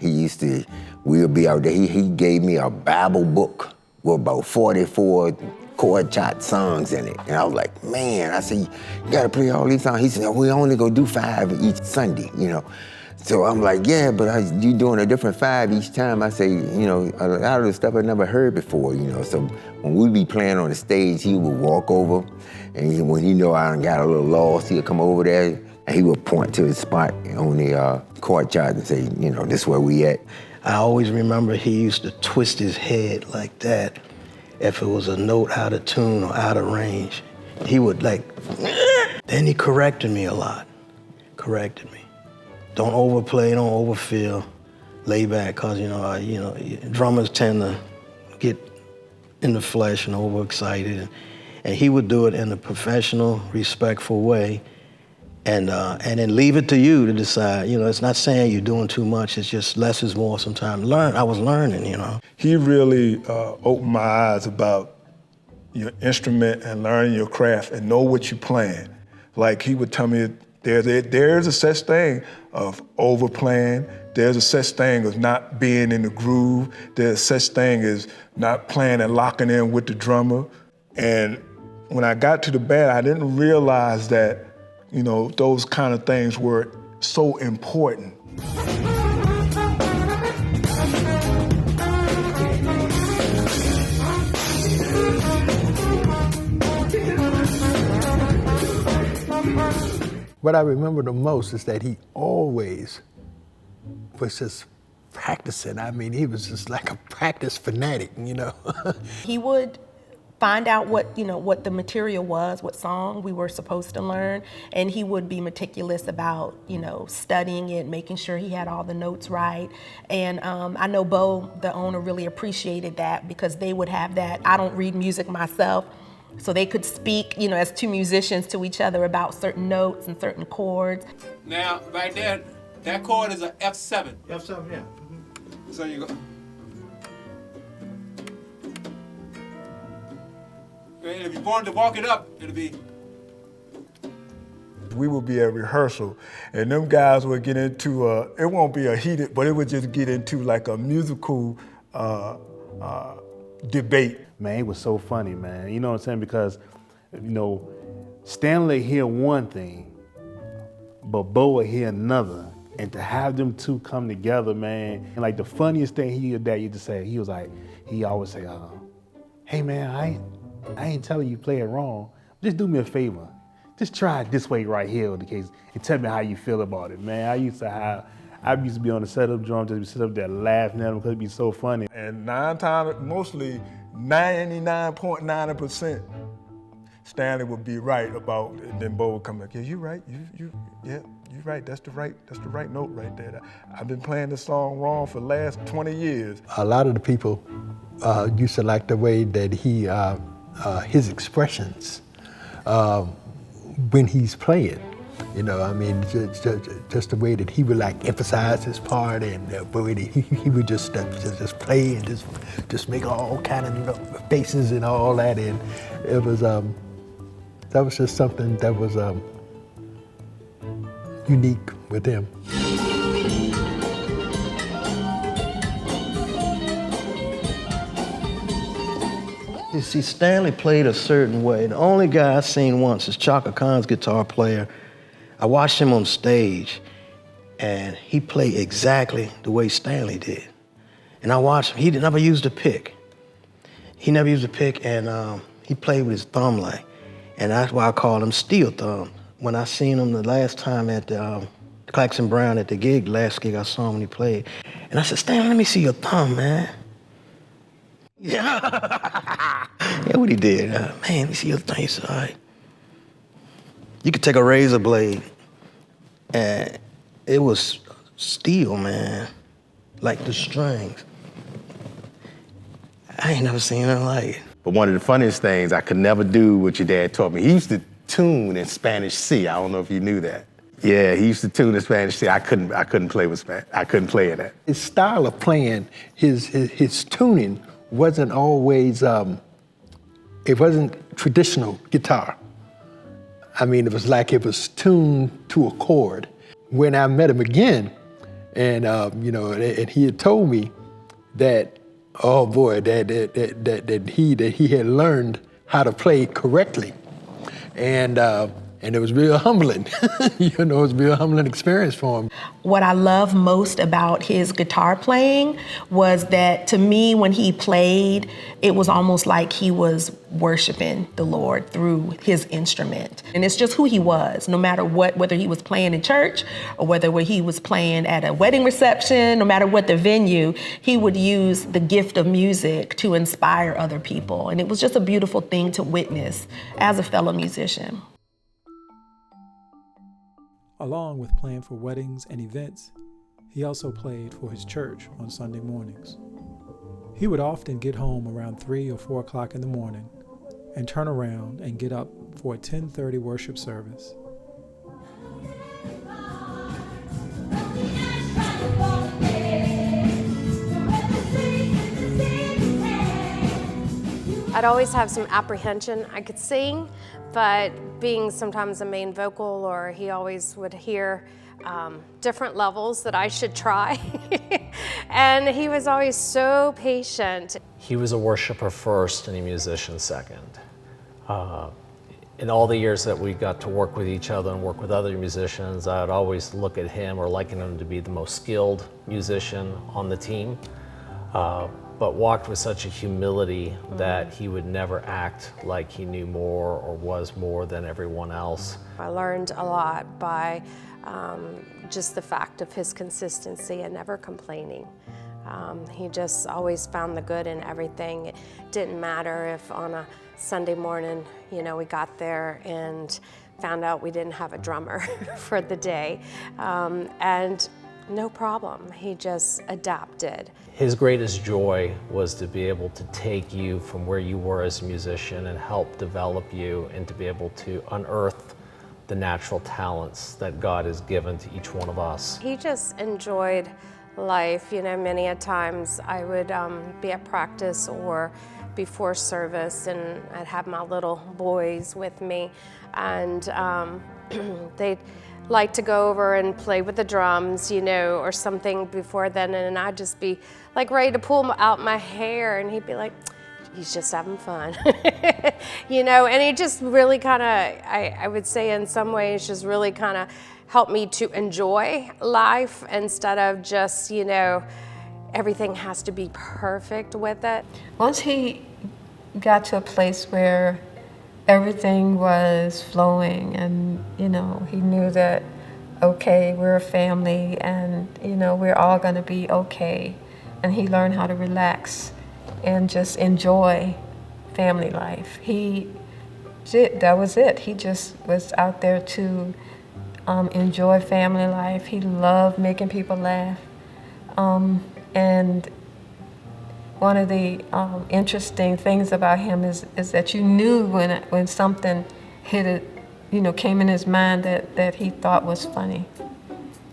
we'll be out there, he gave me a Bible book with about 44 chord chart songs in it. And I was like, man, I said, you gotta play all these songs. He said, we only go do 5 each Sunday, you know. So I'm like, yeah, but you doing a different 5 each time. I say, you know, a lot of the stuff I never heard before, you know. So when we be playing on the stage, he would walk over, and when he know I got a little lost, he'd come over there, and he would point to his spot on the chord chart and say, you know, this is where we at. I always remember he used to twist his head like that if it was a note out of tune or out of range. He would like, then he corrected me a lot, corrected me. Don't overplay, don't overfill, lay back, cause you know, drummers tend to get in the flesh and overexcited, and he would do it in a professional, respectful way, and then leave it to you to decide. You know, it's not saying you're doing too much. It's just less is more sometimes. I was learning, you know. He really opened my eyes about your instrument and learning your craft and know what you're playing. Like he would tell me, there's a such thing of overplaying. There's a such thing as not being in the groove. There's such thing as not playing and locking in with the drummer. And when I got to the band, I didn't realize that, you know, those kind of things were so important. What I remember the most is that he always was just practicing. I mean, he was just like a practice fanatic, you know. He would find out what the material was, what song we were supposed to learn, and he would be meticulous about, you know, studying it, making sure he had all the notes right. And I know Bo, the owner, really appreciated that because they would have that. I don't read music myself, so they could speak, you know, as two musicians to each other about certain notes and certain chords. Now, right there, that chord is an F7. F7, yeah. So you go. And if you wanted to walk it up, it'll be. We would be at rehearsal, and them guys would get into it won't be a heated, but it would just get into like a musical debate. Man, it was so funny, man. You know what I'm saying? Because, you know, Stanley hear one thing, but Bo would hear another. And to have them two come together, man, and like the funniest thing he used to say, he was like, he always say, hey man, I ain't telling you play it wrong. Just do me a favor. Just try it this way right here, in case, and tell me how you feel about it, man. I used to be on the setup drum, just sit up there laughing at him because it'd be so funny. And mostly 99.9%, Stanley would be right about, and then Bo would come back, yeah, you right, yeah, you right, that's the right note right there. I've been playing this song wrong for the last 20 years. A lot of the people used to like the way that he, his expressions when he's playing. You know, I mean, just the way that he would like emphasize his part, and the way that he would just play and just make all kind of faces and all that, and it was that was just something that was unique with him. You see, Stanley played a certain way. The only guy I've seen once is Chaka Khan's guitar player. I watched him on stage, and he played exactly the way Stanley did. And I watched him. He never used a pick. He never used a pick, and he played with his thumb like. And that's why I call him steel thumb. When I seen him the last time at the Claxton Brown at the gig, last gig I saw him when he played, and I said, Stanley, let me see your thumb, man. Yeah, what he did. Man, you see your thing, so all right. You could take a razor blade, and it was steel, man, like the strings. I ain't never seen nothing like it. But one of the funniest things I could never do what your dad taught me, he used to tune in Spanish C. I don't know if you knew that. Yeah, he used to tune in Spanish C. I couldn't play with Spanish. I couldn't play in that. His style of playing, his tuning wasn't always, it wasn't traditional guitar. I mean, it was like it was tuned to a chord. When I met him again, and and he had told me that, oh boy, that he had learned how to play correctly, and it was real humbling. It was a real humbling experience for him. What I love most about his guitar playing was that, to me, when he played, it was almost like he was worshiping the Lord through his instrument. And it's just who he was, no matter what, whether he was playing in church or whether he was playing at a wedding reception, no matter what the venue, he would use the gift of music to inspire other people. And it was just a beautiful thing to witness as a fellow musician. Along with playing for weddings and events, he also played for his church on Sunday mornings. He would often get home around 3 or 4 o'clock in the morning and turn around and get up for a 10:30 worship service. I'd always have some apprehension. I could sing, but being sometimes a main vocal, or he always would hear different levels that I should try. And he was always so patient. He was a worshiper first and a musician second. In all the years that we got to work with each other and work with other musicians, I'd always look at him or liken him to be the most skilled musician on the team. But walked with such a humility that he would never act like he knew more or was more than everyone else. I learned a lot by just the fact of his consistency and never complaining. He just always found the good in everything. It didn't matter if on a Sunday morning, we got there and found out we didn't have a drummer for the day. And no problem, he just adapted. His greatest joy was to be able to take you from where you were as a musician and help develop you, and to be able to unearth the natural talents that God has given to each one of us. He just enjoyed life. Many a times I would be at practice or before service, and I'd have my little boys with me, and they'd like to go over and play with the drums, or something before then, and I'd just be like ready to pull out my hair, and he'd be like, he's just having fun. And he just really kind of, I would say in some ways, just really kind of helped me to enjoy life instead of just, everything has to be perfect with it. Once he got to a place where everything was flowing, and he knew that, okay, we're a family, and we're all going to be okay, and he learned how to relax and just enjoy family life. That was it. He just was out there to enjoy family life. He loved making people laugh, and one of the interesting things about him is that you knew when something hit it, came in his mind that he thought was funny,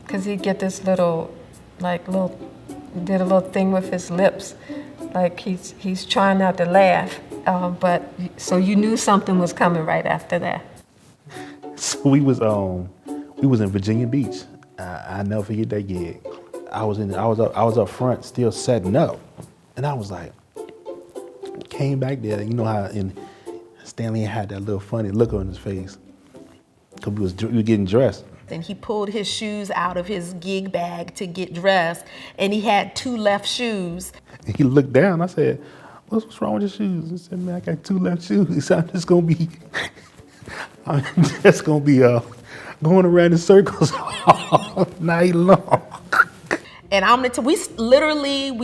because he'd get this did a little thing with his lips, like he's trying not to laugh, but so you knew something was coming right after that. So we was in Virginia Beach. I never forget that gig. I was up front still setting up. And I was like, came back there, how Stanley had that little funny look on his face, because we were getting dressed. Then he pulled his shoes out of his gig bag to get dressed, and he had 2 left shoes. And he looked down, I said, what's wrong with your shoes? He said, man, I got 2 left shoes. I'm just gonna be going around in circles all night long. And we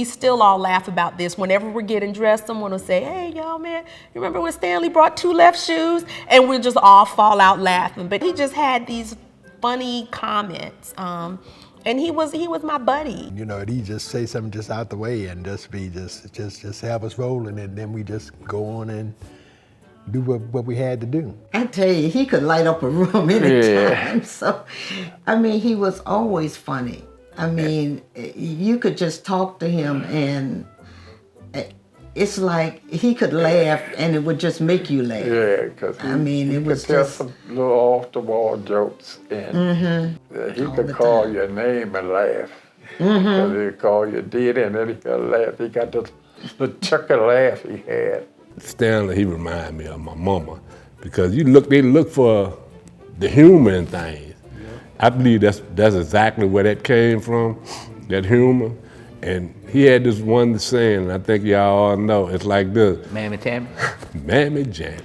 still all laugh about this. Whenever we're getting dressed, someone will say, hey, y'all, man, you remember when Stanley brought 2 left shoes? And we'll just all fall out laughing. But he just had these funny comments. And he was my buddy. You know, he just say something just out the way and just have us rolling, and then we just go on and do what we had to do. I tell you, he could light up a room anytime. So, I mean, he was always funny. I mean, you could just talk to him and it's like he could laugh and it would just make you laugh. Yeah, because he could tell some little off-the-wall jokes, and he could call your name and laugh. Because he'd call you dead and then he could laugh. He got this little chuckle laugh he had. Stanley, he reminded me of my mama, because they look for the humor in things. I believe that's exactly where that came from, that humor. And he had this one saying, and I think y'all all know, it's like this. Mammy Tammy? Mammy Jammy.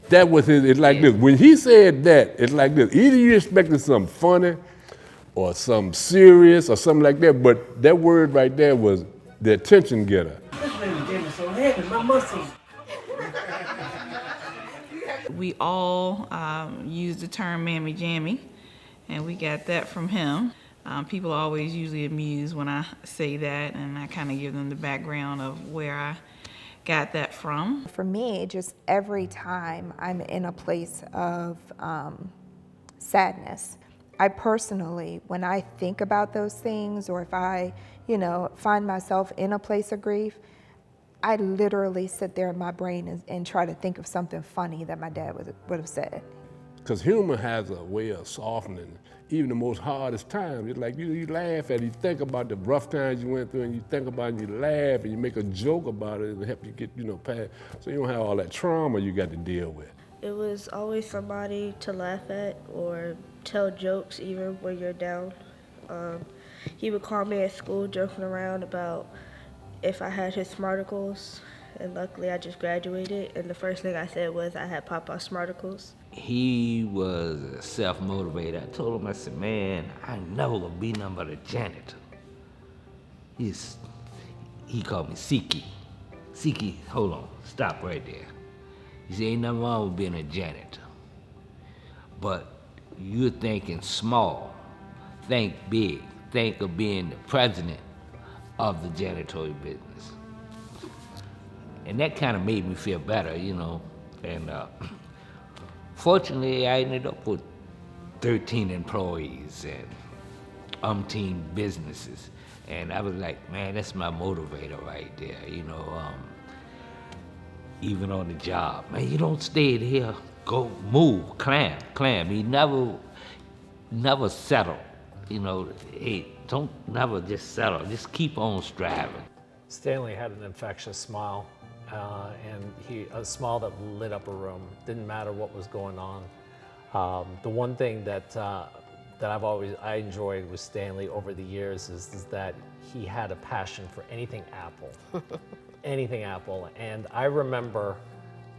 That was it's like this. When he said that, it's like this. Either you expected something funny or something serious or something like that, but that word right there was the attention getter. So heavy, my muscles. We all use the term mammy jammy, and we got that from him. People are always usually amused when I say that, and I kind of give them the background of where I got that from. For me, just every time I'm in a place of sadness, I personally, when I think about those things, or if I, find myself in a place of grief, I literally sit there in my brain and try to think of something funny that my dad would have said. Because humor has a way of softening even the most hardest times. It's like you laugh at it, you think about the rough times you went through, and you think about it, and you laugh, and you make a joke about it, and help you get, past. So you don't have all that trauma you got to deal with. It was always somebody to laugh at or tell jokes even when you're down. He would call me at school joking around about if I had his smarticles, and luckily I just graduated, and the first thing I said was I had Papa's smarticles. He was self-motivated. I told him, I said, man, I never gonna be nothing but a janitor. He called me Siki. Siki, hold on, stop right there. He said, ain't nothing wrong with being a janitor, but you're thinking small, think big, think of being the president of the janitorial business. And that kind of made me feel better, and fortunately, I ended up with 13 employees and umpteen businesses. And I was like, man, that's my motivator right there, even on the job. Man, you don't stay here, go move, climb. He never settle, hey, don't never just settle, just keep on striving. Stanley had an infectious smile. And a smile that lit up a room. Didn't matter what was going on. The one thing that I enjoyed with Stanley over the years is that he had a passion for anything Apple, anything Apple. And I remember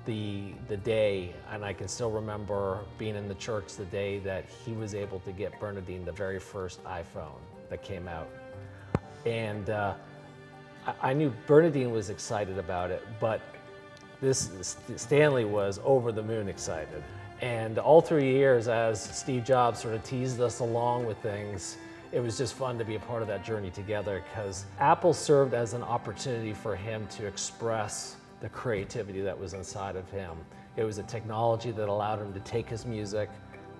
the day, and I can still remember being in the church the day that he was able to get Bernadine the very first iPhone that came out, and. I knew Bernadine was excited about it, but Stanley was over the moon excited. And all 3 years, as Steve Jobs sort of teased us along with things, it was just fun to be a part of that journey together, because Apple served as an opportunity for him to express the creativity that was inside of him. It was a technology that allowed him to take his music,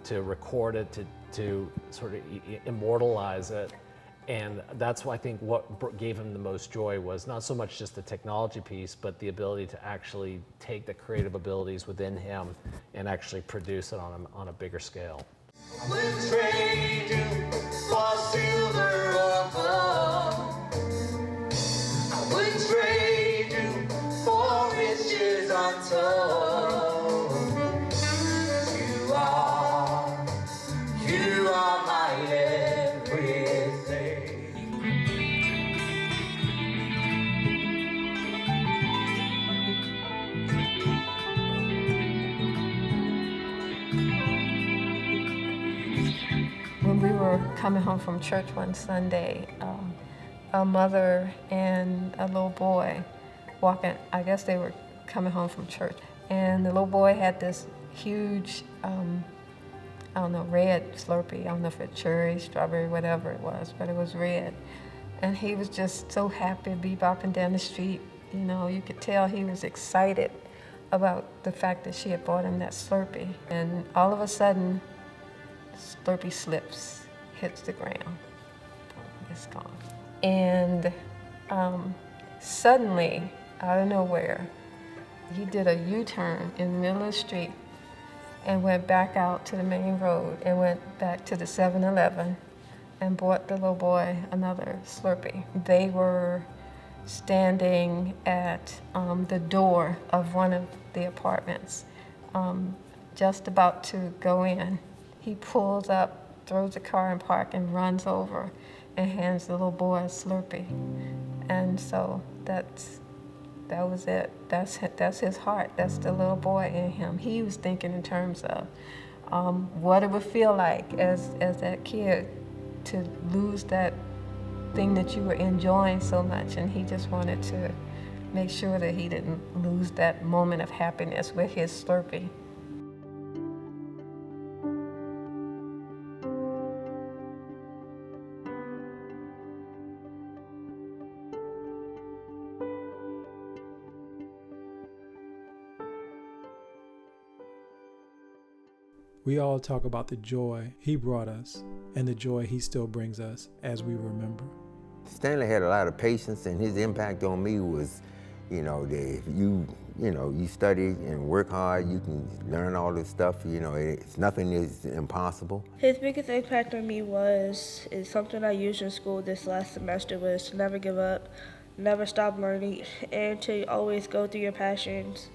to record it, to sort of immortalize it. And that's why I think what gave him the most joy was not so much just the technology piece, but the ability to actually take the creative abilities within him and actually produce it on a bigger scale. I wouldn't trade you for silver or gold. I wouldn't trade you for riches untold. You are my everything. When we were coming home from church one Sunday, a mother and a little boy walking. I guess they were coming home from church. And the little boy had this huge, I don't know, red Slurpee. I don't know if it's cherry, strawberry, whatever it was, but it was red. And he was just so happy to be bopping down the street. You know, you could tell he was excited about the fact that she had bought him that Slurpee. And all of a sudden, Slurpee slips, hits the ground. It's gone. And suddenly, out of nowhere, he did a U-turn in the middle of the street and went back out to the main road and went back to the 7-Eleven and bought the little boy another Slurpee. They were standing at the door of one of the apartments, just about to go in. He pulls up, throws the car in park, and runs over and hands the little boy a Slurpee. And so that was it. That's his heart. That's the little boy in him. He was thinking in terms of what it would feel like as that kid to lose that thing that you were enjoying so much, and he just wanted to make sure that he didn't lose that moment of happiness with his Slurpee. We all talk about the joy he brought us and the joy he still brings us as we remember. Stanley had a lot of patience, and his impact on me was, you know, that if you study and work hard, you can learn all this stuff. You know, nothing is impossible. His biggest impact on me is something I used in school this last semester, was to never give up, never stop learning, and to always go through your passions,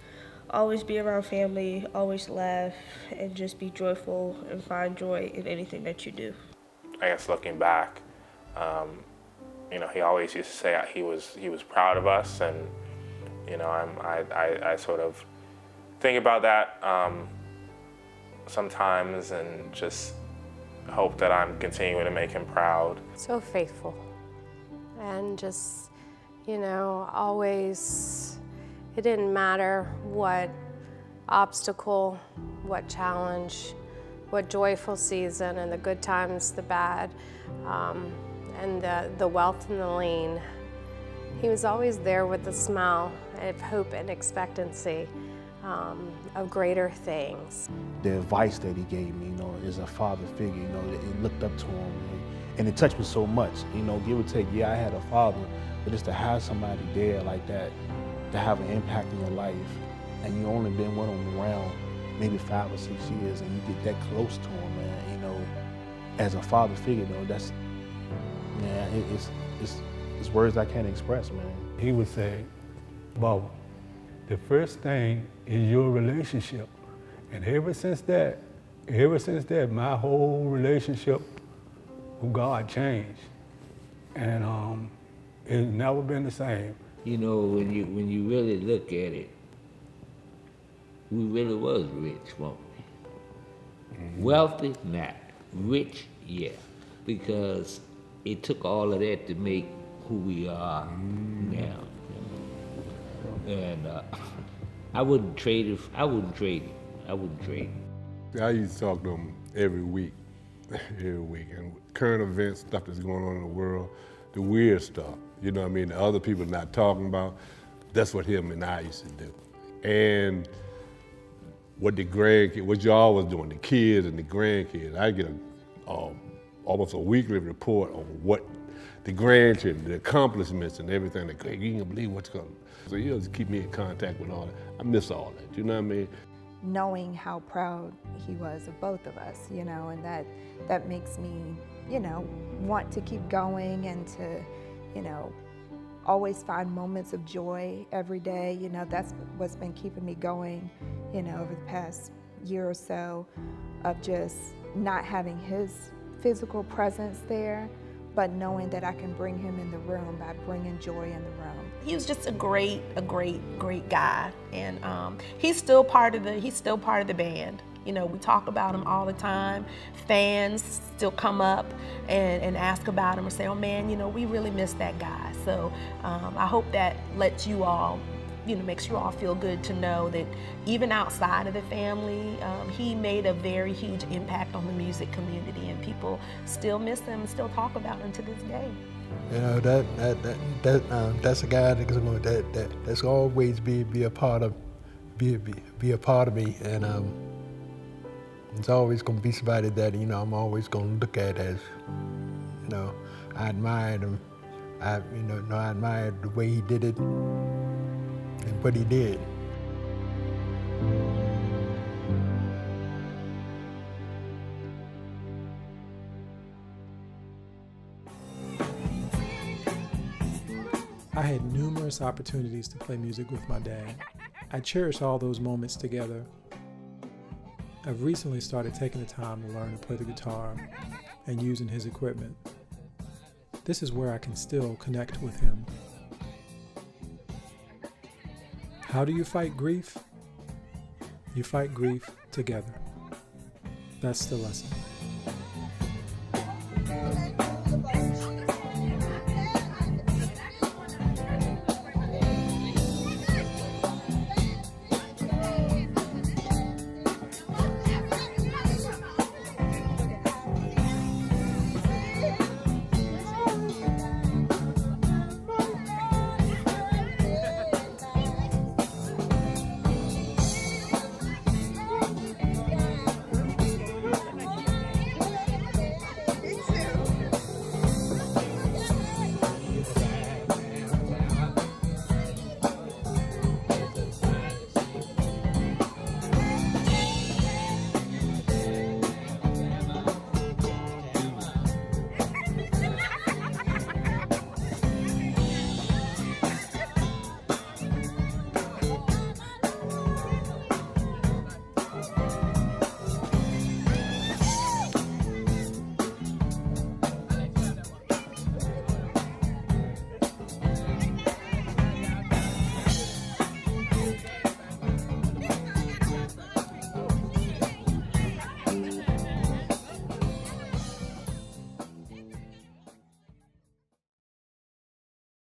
always be around family, always laugh, and just be joyful and find joy in anything that you do. I guess looking back, you know, he always used to say he was proud of us, and you know, I sort of think about that sometimes, and just hope that I'm continuing to make him proud. So faithful, and just, you know, always. It didn't matter what obstacle, what challenge, what joyful season, and the good times, the bad, and the wealth and the lean. He was always there with a smile of hope and expectancy of greater things. The advice that he gave me, you know, as a father figure, you know, it looked up to him, and it touched me so much. You know, give or take, yeah, I had a father, but just to have somebody there like that, to have an impact in your life, and you only been with them around maybe 5 or 6 years, and you get that close to them, man, you know, as a father figure, though, that's, man, it's words I can't express, man. He would say, Bo, the first thing is your relationship. And ever since that, my whole relationship with God changed. And it's never been the same. You know, when you really look at it, we really was rich, weren't we? Mm-hmm. Wealthy, not. Rich, yeah. Because it took all of that to make who we are now. You know? And I wouldn't trade it. I wouldn't trade it. I used to talk to him every week. And current events, stuff that's going on in the world, the weird stuff. You know what I mean? The other people not talking about, that's what him and I used to do. And what the grandkids, what y'all was doing, the kids and the grandkids, I get almost a weekly report on what the grandchildren, the accomplishments and everything. Like, you can't believe what's going on. So you just keep me in contact with all that. I miss all that, you know what I mean? Knowing how proud he was of both of us, you know, and that makes me, you know, want to keep going and to, you know, always find moments of joy every day. You know, that's what's been keeping me going, you know, over the past year or so, of just not having his physical presence there, but knowing that I can bring him in the room by bringing joy in the room. He was just a great guy, and he's still part of the band. You know, we talk about him all the time. Fans still come up and ask about him or say, oh man, you know, we really miss that guy. So I hope that lets you all, you know, makes you all feel good to know that even outside of the family, he made a very huge impact on the music community, and people still miss him and still talk about him to this day. You know, that's a guy that's always be a part of be a part of me, and it's always gonna be somebody that, you know, I'm always gonna look at as, you know, I admired him. I admired the way he did it and what he did. I had numerous opportunities to play music with my dad. I cherish all those moments together. I've recently started taking the time to learn to play the guitar and using his equipment. This is where I can still connect with him. How do you fight grief? You fight grief together. That's the lesson.